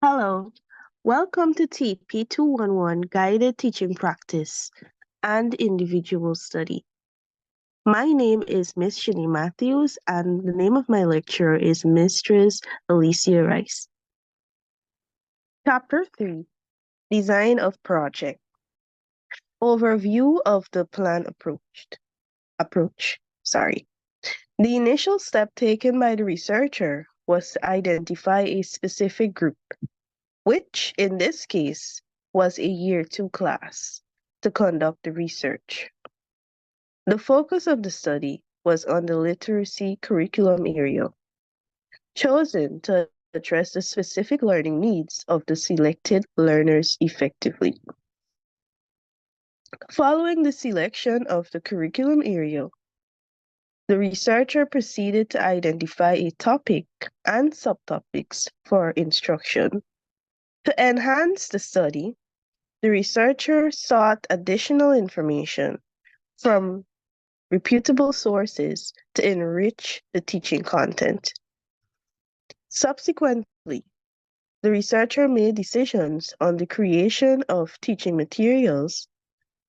Hello, welcome to TP211 Guided Teaching Practice and Individual Study. My name is Miss Shani Matthews, and the name of my lecturer is Mistress Alicia Rice. Chapter 3, Design of Project. Overview of the plan approach. The initial step taken by the researcher was to identify a specific group, which in this case was a Year 2 class, to conduct the research. The focus of the study was on the literacy curriculum area, chosen to address the specific learning needs of the selected learners effectively. Following the selection of the curriculum area, the researcher proceeded to identify a topic and subtopics for instruction. To enhance the study, the researcher sought additional information from reputable sources to enrich the teaching content. Subsequently, the researcher made decisions on the creation of teaching materials,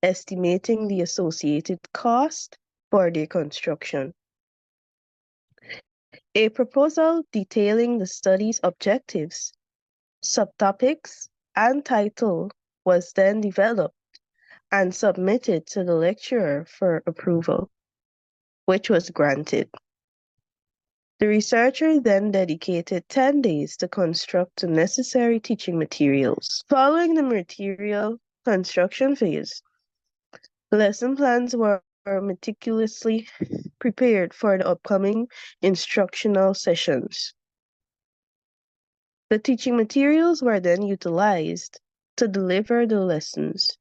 estimating the associated cost for their construction. A proposal detailing the study's objectives, subtopics, and title was then developed and submitted to the lecturer for approval, which was granted. The researcher then dedicated 10 days to construct the necessary teaching materials. Following the material construction phase, lesson plans were meticulously prepared for the upcoming instructional sessions. The teaching materials were then utilized to deliver the lessons,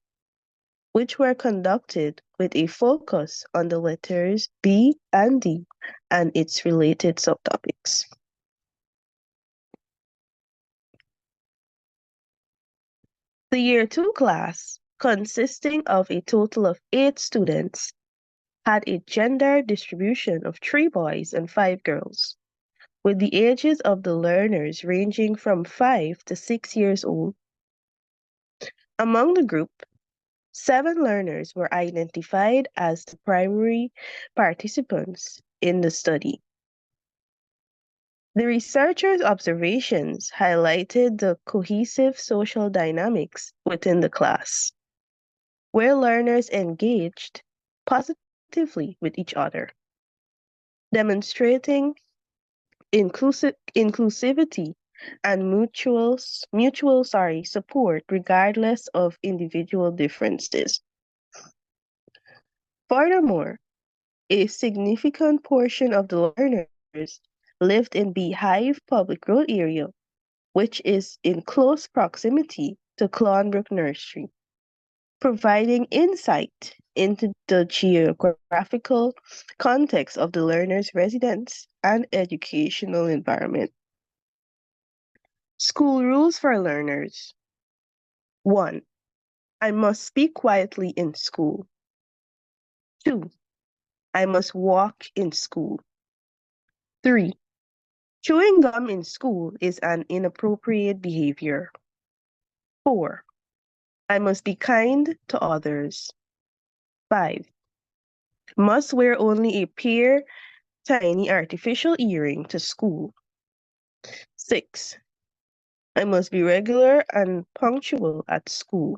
which were conducted with a focus on the letters B and D and its related subtopics. The Year 2 class, consisting of a total of 8 students, had a gender distribution of 3 boys and 5 girls, with the ages of the learners ranging from 5 to 6 years old. Among the group, 7 learners were identified as the primary participants in the study. The researchers' observations highlighted the cohesive social dynamics within the class, where learners engaged positively with each other, demonstrating inclusivity and mutual support regardless of individual differences. Furthermore, a significant portion of the learners lived in Beehive Public Road area, which is in close proximity to Clonbrook Nursery, providing insight into the geographical context of the learner's residence and educational environment. School rules for learners. 1. I must speak quietly in school. 2. I must walk in school. 3. Chewing gum in school is an inappropriate behavior. 4. I must be kind to others. 5. Must wear only a pair tiny artificial earring to school. 6. I must be regular and punctual at school.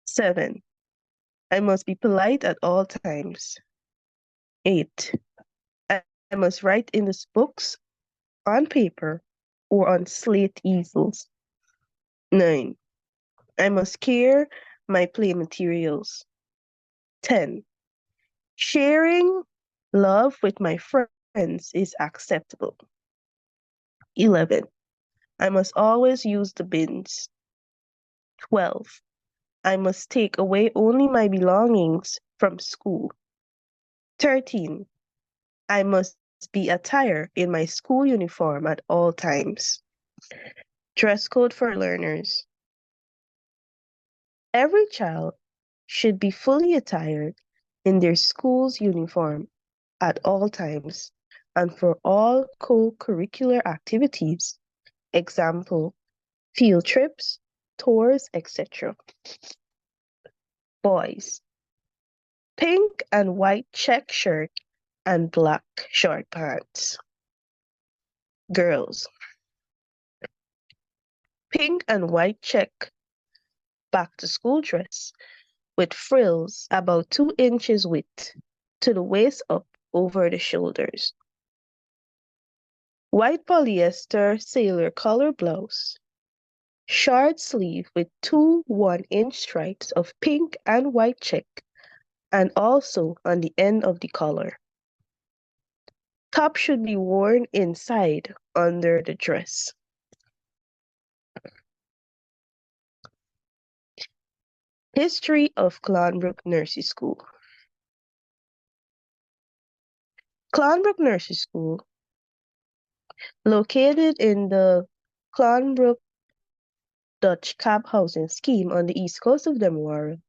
7. I must be polite at all times. 8. I must write in the books on paper or on slate easels. 9. I must care my play materials. 10. Sharing love with my friends is acceptable. 11. I must always use the bins. 12. I must take away only my belongings from school. 13. I must be attired in my school uniform at all times. Dress code for learners. Every child should be fully attired in their school's uniform at all times and for all co-curricular activities. Example, field trips, tours, etc. Boys, pink and white check shirt and black short pants. Girls, pink and white check back to school dress with frills about 2 inches width to the waist up over the shoulders. White polyester sailor color blouse, short sleeve with two 1-inch stripes of pink and white check and also on the end of the collar. Top should be worn inside under the dress. History of Clonbrook Nursery School. Clonbrook Nursery School, located in the Clonbrook Dutch Cab Housing Scheme on the east coast of Demorre,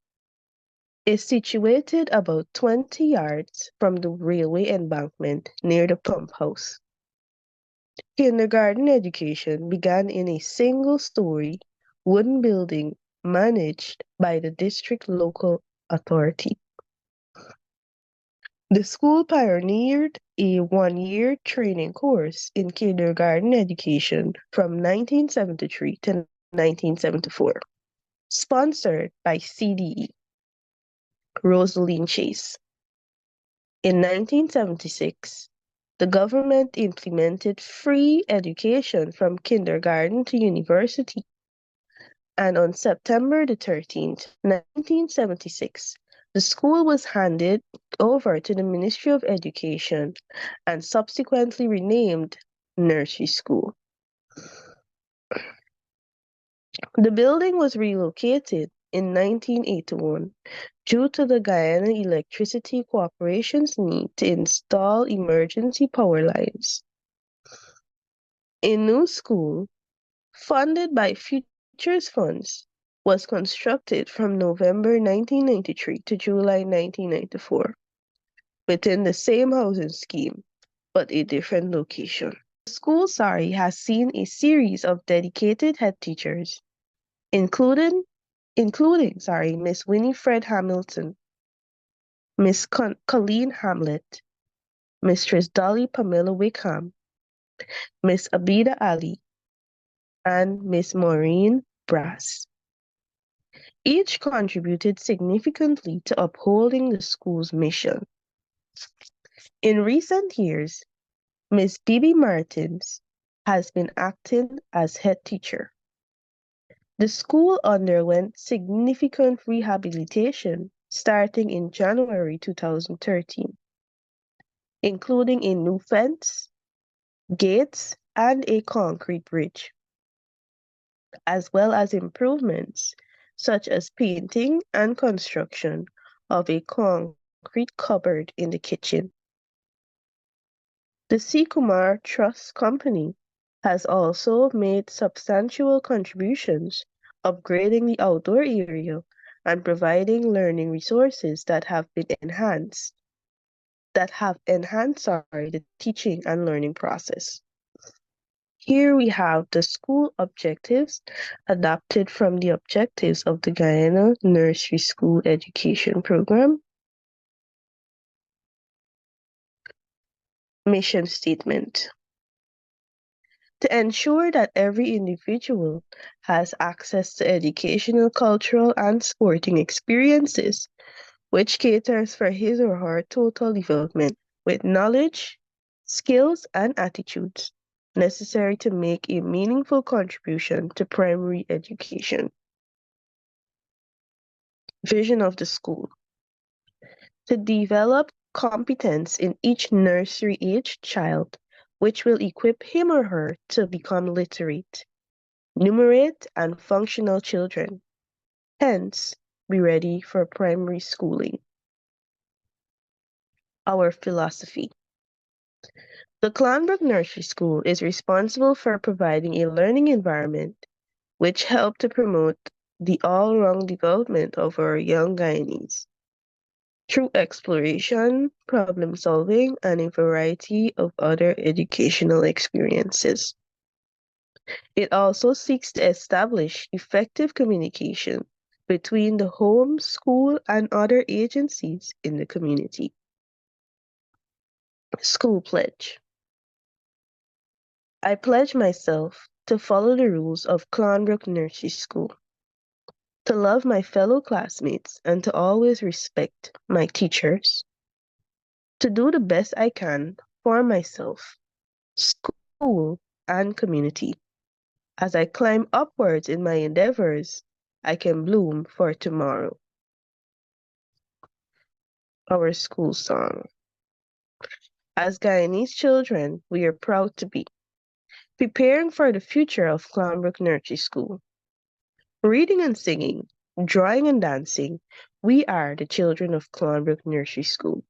is situated about 20 yards from the railway embankment near the pump house. Kindergarten education began in a single-story wooden building managed by the district local authority. The school pioneered a 1-year training course in kindergarten education from 1973 to 1974, sponsored by CDE, Rosaline Chase. In 1976, the government implemented free education from kindergarten to university, and on September the 13th, 1976, the school was handed over to the Ministry of Education and subsequently renamed Nursery School. The building was relocated in 1981 due to the Guyana Electricity Corporation's need to install emergency power lines. A new school, funded by Futures Funds, was constructed from November 1993 to July 1994, within the same housing scheme, but a different location. The school, has seen a series of dedicated head teachers, including Miss Winifred Hamilton, Miss Colleen Hamlet, Mistress Dolly Pamela Wickham, Miss Abida Ali, and Miss Maureen Brass. Each contributed significantly to upholding the school's mission. In recent years, Miss Bibi Martins has been acting as head teacher. The school underwent significant rehabilitation starting in January 2013, including a new fence, gates, and a concrete bridge, as well as improvements such as painting and construction of a concrete cupboard in the kitchen. The C. Kumar Trust Company has also made substantial contributions, upgrading the outdoor area and providing learning resources that have enhanced the teaching and learning process. Here we have the school objectives adapted from the objectives of the Guyana Nursery School Education Program. Mission statement. To ensure that every individual has access to educational, cultural, and sporting experiences, which caters for his or her total development with knowledge, skills, and attitudes necessary to make a meaningful contribution to primary education. Vision of the school. To develop competence in each nursery-age child, which will equip him or her to become literate, numerate, and functional children. Hence, be ready for primary schooling. Our philosophy. The Clonbrook Nursery School is responsible for providing a learning environment which helps to promote the all-round development of our young Guyanese through exploration, problem solving, and a variety of other educational experiences. It also seeks to establish effective communication between the home, school, and other agencies in the community. School Pledge. I pledge myself to follow the rules of Clonbrook Nursery School, to love my fellow classmates and to always respect my teachers, to do the best I can for myself, school, and community. As I climb upwards in my endeavors, I can bloom for tomorrow. Our school song. As Guyanese children, we are proud to be preparing for the future of Clonbrook Nursery School. Reading and singing, drawing and dancing, we are the children of Clonbrook Nursery School.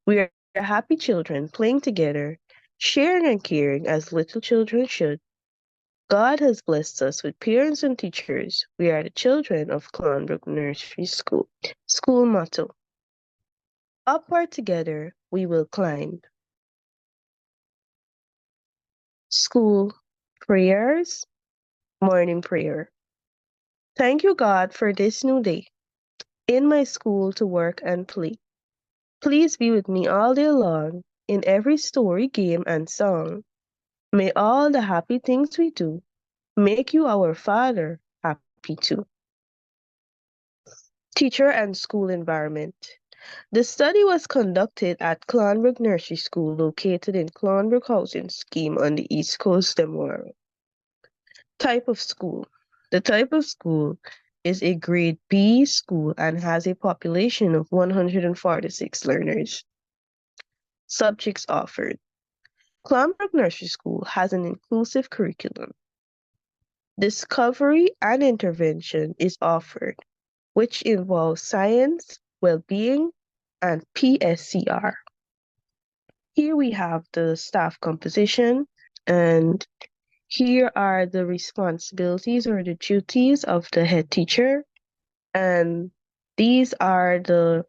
We are happy children playing together, sharing and caring as little children should. God has blessed us with parents and teachers. We are the children of Clonbrook Nursery School. School motto. Upward together we will climb. School prayers, morning prayer. Thank you, God, for this new day. In my school to work and play. Please be with me all day long in every story, game, and song. May all the happy things we do make you our Father happy too. Teacher and school environment. The study was conducted at Clonbrook Nursery School located in Clonbrook Housing Scheme on the East Coast, Demorro. Type of school. The type of school is a grade B school and has a population of 146 learners. Subjects offered. Clonbrook Nursery School has an inclusive curriculum. Discovery and intervention is offered, which involves science, well-being, and PSCR. Here we have the staff composition, and here are the responsibilities or the duties of the head teacher, and these are the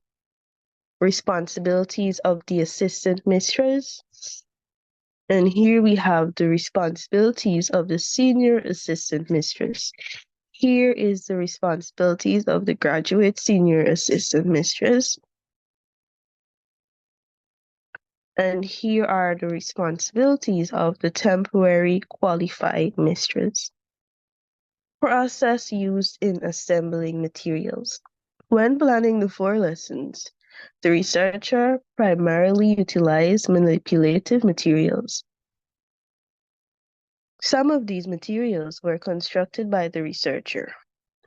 responsibilities of the assistant mistress. And here we have the responsibilities of the senior assistant mistress. Here is the responsibilities of the graduate senior assistant mistress. And here are the responsibilities of the temporary qualified mistress. Process used in assembling materials. When planning the 4 lessons, the researcher primarily utilized manipulative materials. Some of these materials were constructed by the researcher,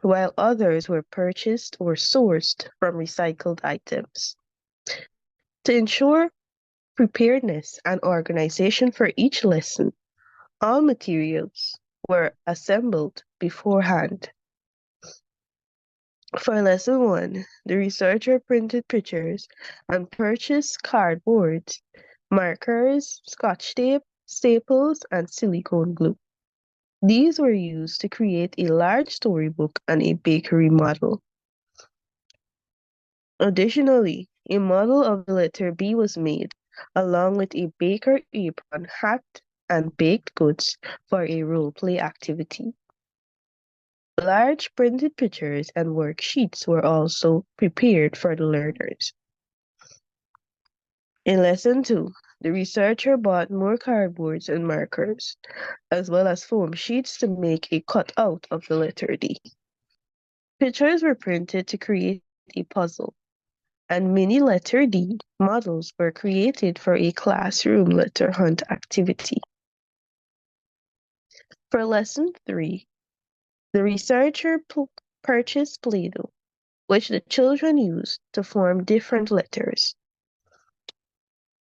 while others were purchased or sourced from recycled items. To ensure preparedness and organization for each lesson, all materials were assembled beforehand. For lesson 1, the researcher printed pictures and purchased cardboard, markers, scotch tape, staples, and silicone glue. These were used to create a large storybook and a bakery model. Additionally, a model of the letter B was made, along with a baker apron, hat, and baked goods for a role-play activity. Large printed pictures and worksheets were also prepared for the learners. In lesson 2, the researcher bought more cardboards and markers, as well as foam sheets to make a cutout of the letter D. Pictures were printed to create a puzzle, and mini letter D models were created for a classroom letter hunt activity. For lesson 3, the researcher purchased Play-Doh, which the children used to form different letters.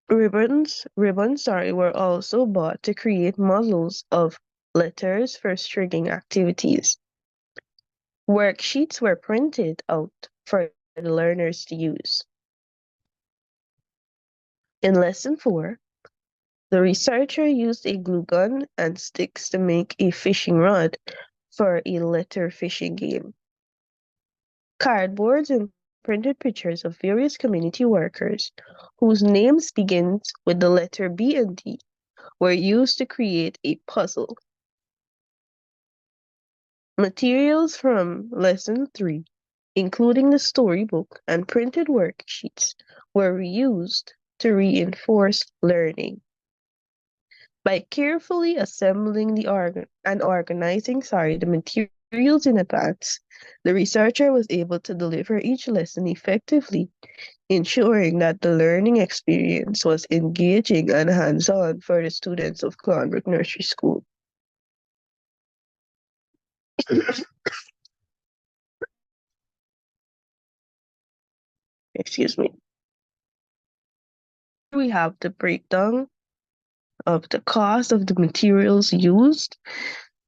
Ribbons were also bought to create models of letters for stringing activities. Worksheets were printed out for the learners to use. In lesson 4, the researcher used a glue gun and sticks to make a fishing rod for a letter fishing game. Cardboards and printed pictures of various community workers whose names begins with the letter B and D were used to create a puzzle. Materials from Lesson 3, including the storybook and printed worksheets, were reused to reinforce learning. By carefully assembling and organizing the materials in advance, the researcher was able to deliver each lesson effectively, ensuring that the learning experience was engaging and hands-on for the students of Clonbrook Nursery School. Excuse me. We have the breakdown of the cost of the materials used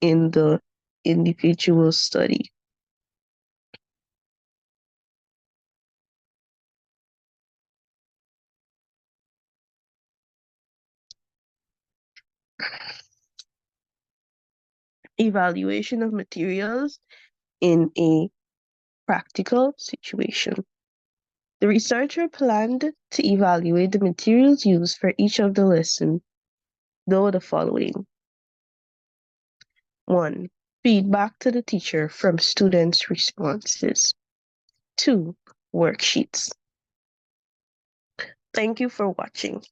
in the individual study. Evaluation of materials in a practical situation. The researcher planned to evaluate the materials used for each of the lessons, though the following. 1. Feedback to the teacher from students' responses. 2. Worksheets. Thank you for watching.